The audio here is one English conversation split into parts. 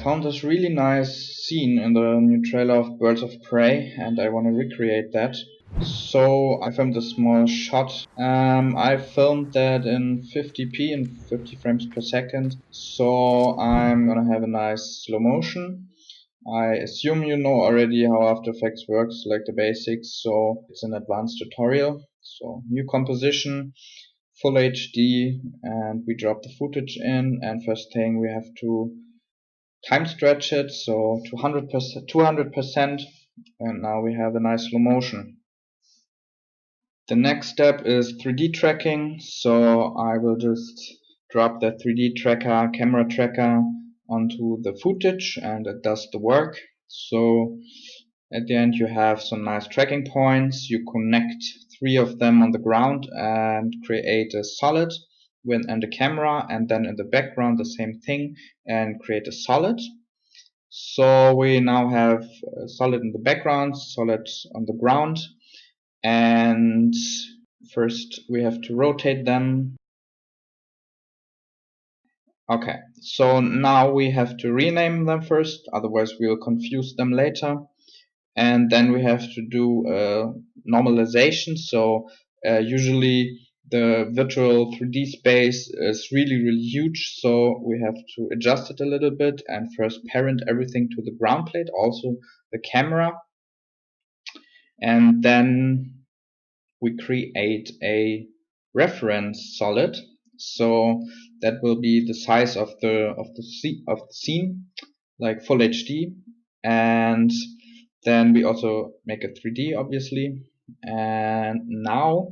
found this really nice scene in the new trailer of Birds of Prey, and I want to recreate that. So I filmed a small shot. I filmed that in 50p and 50 frames per second. So I'm gonna have a nice slow motion. I assume you know already how After Effects works, like the basics, so it's an advanced tutorial. So new composition, full HD, and we drop the footage in, and first thing we have to time stretch it, so to 200%, and now we have a nice slow motion. The next step is 3D tracking, so I will just drop the 3D tracker, camera tracker onto the footage and it does the work. So at the end you have some nice tracking points. You connect 3 of them on the ground and create a solid and the camera, and then in the background the same thing and create a solid. So we now have a solid in the background, solid on the ground, and first we have to rotate them. Okay, so now we have to rename them first, otherwise we will confuse them later. And then we have to do normalization. So usually the virtual 3D space is really huge, so we have to adjust it a little bit and first parent everything to the ground plate, also the camera, and then we create a reference solid. So that will be the size of the scene, like full HD, and then we also make a 3D obviously. And now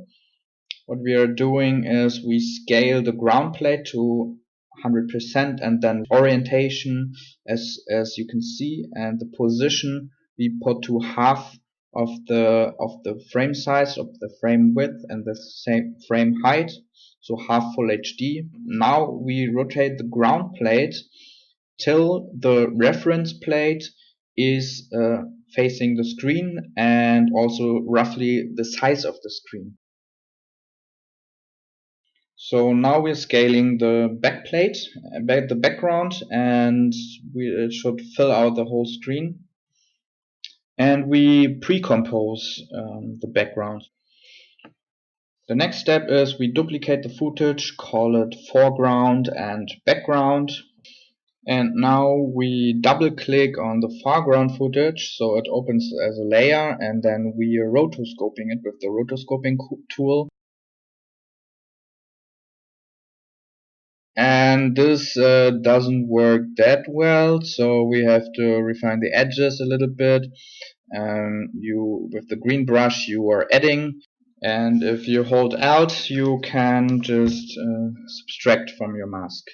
what we are doing is we scale the ground plate to 100%, and then orientation as you can see, and the position we put to half of the frame size, of the frame width, and the same frame height, so half full HD. Now we rotate the ground plate till the reference plate is facing the screen and also roughly the size of the screen. So now we're scaling the back plate, the background, and it should fill out the whole screen. And we pre-compose the background. The next step is we duplicate the footage, call it foreground and background. And now we double click on the foreground footage, so it opens as a layer, and then we are rotoscoping it with the rotoscoping tool. And this doesn't work that well, so we have to refine the edges a little bit. With the green brush you are adding, and if you hold out you can just subtract from your mask.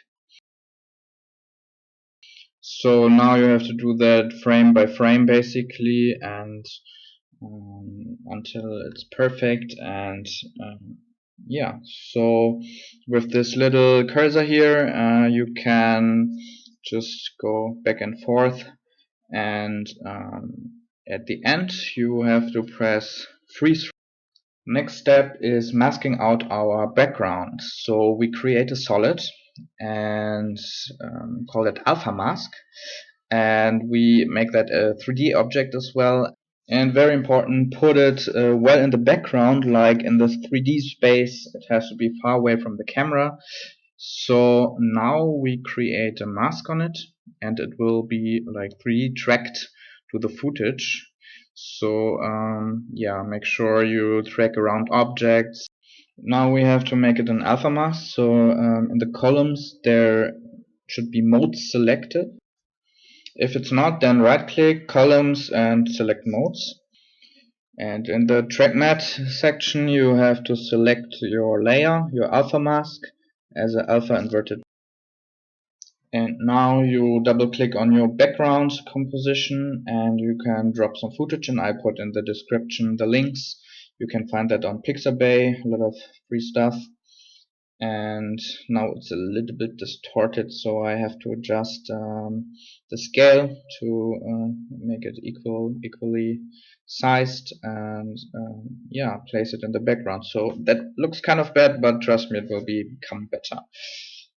So now you have to do that frame by frame basically, and until it's perfect. And yeah, so with this little cursor here you can just go back and forth, and at the end you have to press freeze. Next step is masking out our background. So we create a solid and call it alpha mask, and we make that a 3D object as well. And very important, put it well in the background, like in the 3D space. It has to be far away from the camera. So now we create a mask on it, and it will be like 3D tracked to the footage. So yeah, make sure you track around objects. Now we have to make it an alpha mask. So in the columns there should be modes selected. If it's not, then right click columns and select modes. And in the track matte section you have to select your layer, your alpha mask, as an alpha inverted. And now you double click on your background composition and you can drop some footage, and I put in the description the links. You can find that on Pixabay, a lot of free stuff. And now it's a little bit distorted, so I have to adjust the scale to make it equally sized, and yeah, place it in the background. So that looks kind of bad, but trust me, it will become better.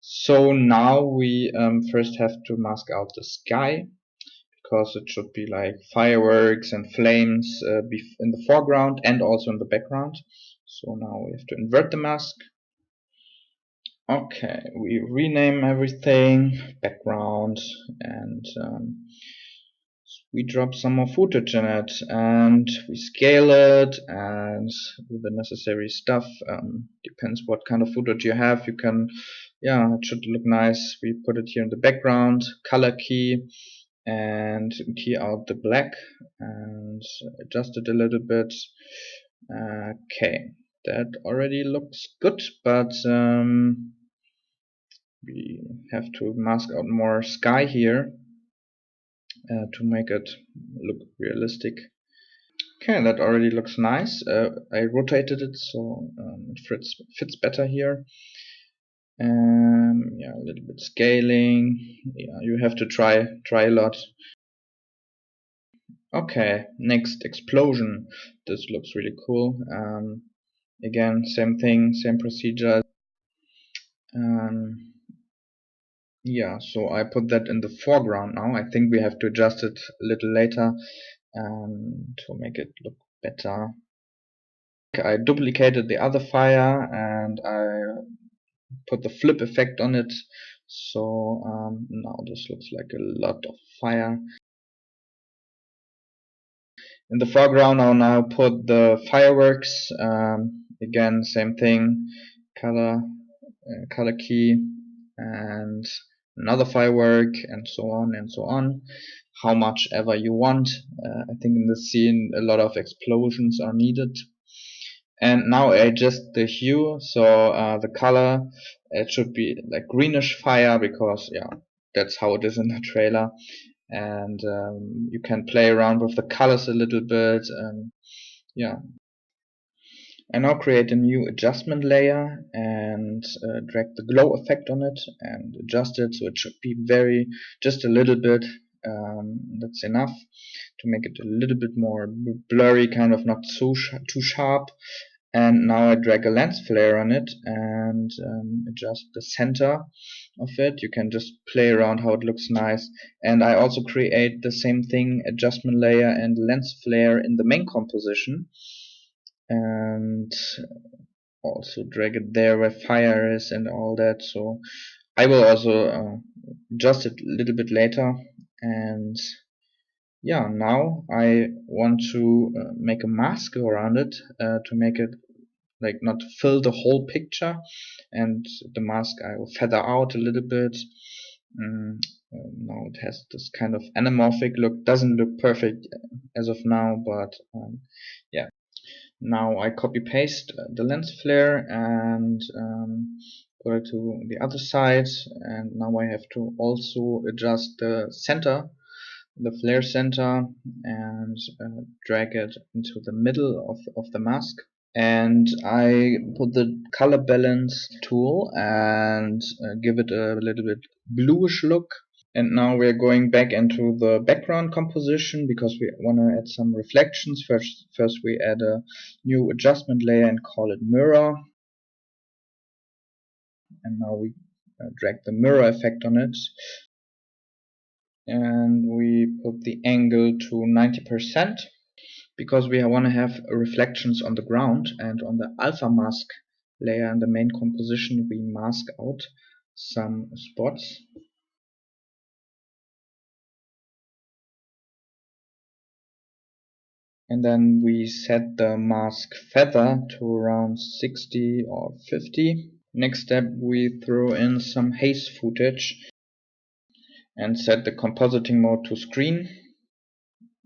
So now we first have to mask out the sky, because it should be like fireworks and flames in the foreground and also in the background. So now we have to invert the mask. Okay, we rename everything, background, and we drop some more footage in it, and we scale it and do the necessary stuff. Depends what kind of footage you have. You can, yeah, it should look nice. We put it here in the background, color key, and key out the black and adjust it a little bit. Okay, that already looks good, but we have to mask out more sky here to make it look realistic. Okay, that already looks nice. I rotated it so it fits better here. Yeah, a little bit scaling. Yeah, you have to try a lot. Okay, next, explosion. This looks really cool. Again, same thing, same procedure. Yeah, so I put that in the foreground now. I think we have to adjust it a little later to make it look better. I duplicated the other fire and I put the flip effect on it. So now this looks like a lot of fire. In the foreground I'll now put the fireworks. Again, same thing, color key, and another firework, and so on and so on, how much ever you want. I think in this scene a lot of explosions are needed. And now I adjust the hue, so the color, it should be like greenish fire, because yeah, that's how it is in the trailer. And you can play around with the colors a little bit. Yeah, I now create a new adjustment layer and drag the glow effect on it and adjust it so it should be just a little bit. That's enough to make it a little bit more blurry, kind of not so too sharp. And now I drag a lens flare on it and adjust the center of it. You can just play around how it looks nice. And I also create the same thing, adjustment layer and lens flare in the main composition, and also drag it there where fire is and all that. So I will also adjust it a little bit later. And yeah, now I want to make a mask around it to make it like not fill the whole picture, and the mask I will feather out a little bit. Now it has this kind of anamorphic look. Doesn't look perfect as of now, but yeah. Now I copy paste the lens flare and put it to the other side, and now I have to also adjust the center, the flare center, and drag it into the middle of the mask. And I put the color balance tool and give it a little bit bluish look. And now we're going back into the background composition because we want to add some reflections. First we add a new adjustment layer and call it mirror. And now we drag the mirror effect on it. And we put the angle to 90%. Because we want to have reflections on the ground, and on the alpha mask layer in the main composition we mask out some spots. And then we set the mask feather to around 60 or 50. Next step, we throw in some haze footage and set the compositing mode to screen.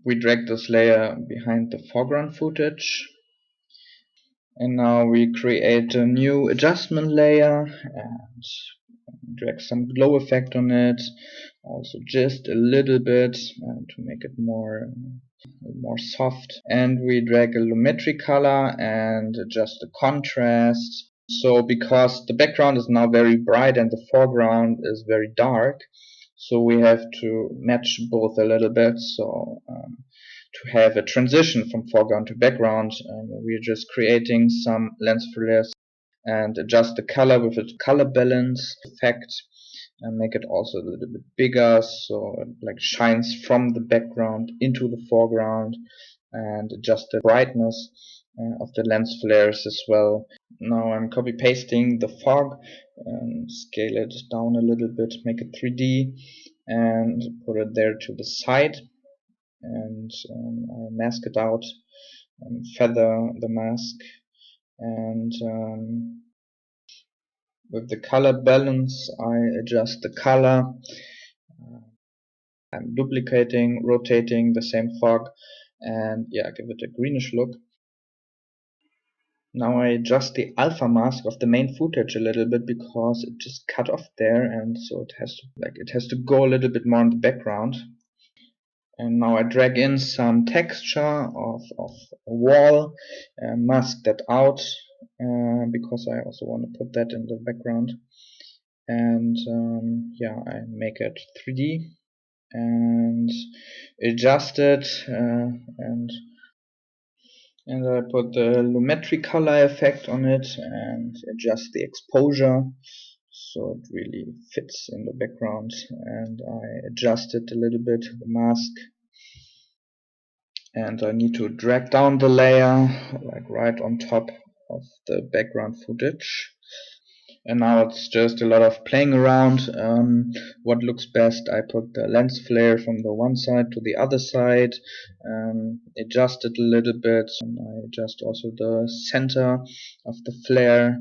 We drag this layer behind the foreground footage. And now we create a new adjustment layer and drag some glow effect on it, also just a little bit to make it more soft. And we drag a lumetri color and adjust the contrast. So because the background is now very bright and the foreground is very dark, so we have to match both a little bit. So to have a transition from foreground to background, we're just creating some lens flares and adjust the color with a color balance effect and make it also a little bit bigger so it like shines from the background into the foreground, and adjust the brightness of the lens flares as well. Now I'm copy pasting the fog and scale it down a little bit, make it 3D and put it there to the side, and I mask it out, feather the mask, and with the color balance I adjust the color. I'm duplicating, rotating the same fog, and yeah, give it a greenish look. Now I adjust the alpha mask of the main footage a little bit because it just cut off there, and so it has to go a little bit more in the background. And now I drag in some texture of a wall, mask that out because I also want to put that in the background. And yeah, I make it 3D and adjust it, and I put the lumetri color effect on it and adjust the exposure so it really fits in the background, and I adjust it a little bit, the mask, and I need to drag down the layer like right on top of the background footage. And now it's just a lot of playing around. What looks best, I put the lens flare from the one side to the other side, adjust it a little bit, and I adjust also the center of the flare,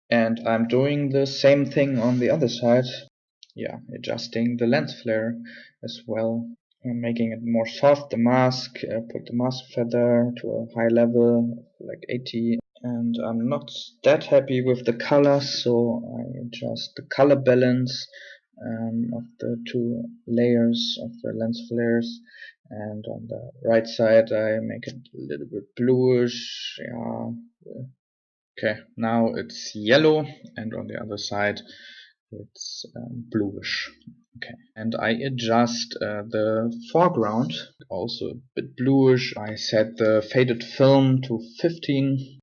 and I'm doing the same thing on the other side. Yeah, adjusting the lens flare as well, and making it more soft, the mask, put the mask feather to a high level, like 80, and I'm not that happy with the color, so I adjust the color balance of the two layers of the lens flares, and on the right side I make it a little bit bluish. Yeah, okay, now it's yellow, and on the other side it's bluish. Okay, and I adjust the foreground, also a bit bluish. I set the faded film to 15,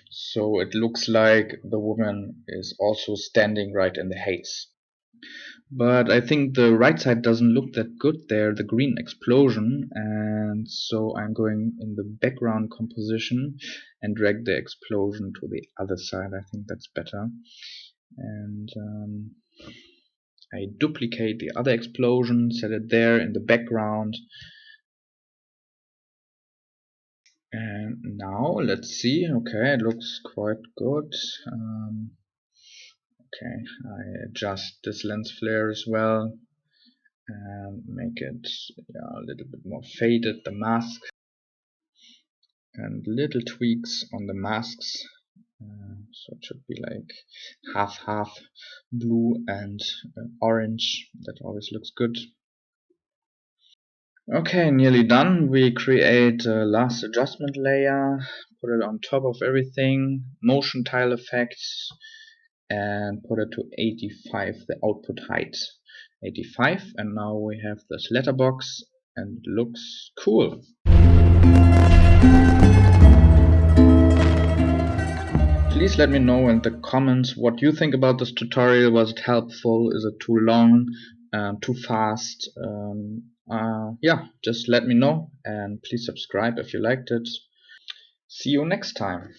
so it looks like the woman is also standing right in the haze. But I think the right side doesn't look that good there, the green explosion, and so I'm going in the background composition and drag the explosion to the other side. I think that's better. And I duplicate the other explosion, set it there in the background. And now let's see. Okay, it looks quite good. Okay, I adjust this lens flare as well and make it a little bit more faded, the mask, and little tweaks on the masks. So it should be like half blue and orange. That always looks good. Okay, nearly done. We create a last adjustment layer, put it on top of everything, motion tile effects, and put it to 85, the output height. 85, and now we have this letterbox and it looks cool. Please let me know in the comments what you think about this tutorial. Was it helpful? Is it too long? Too fast? Yeah, just let me know, and please subscribe if you liked it. See you next time.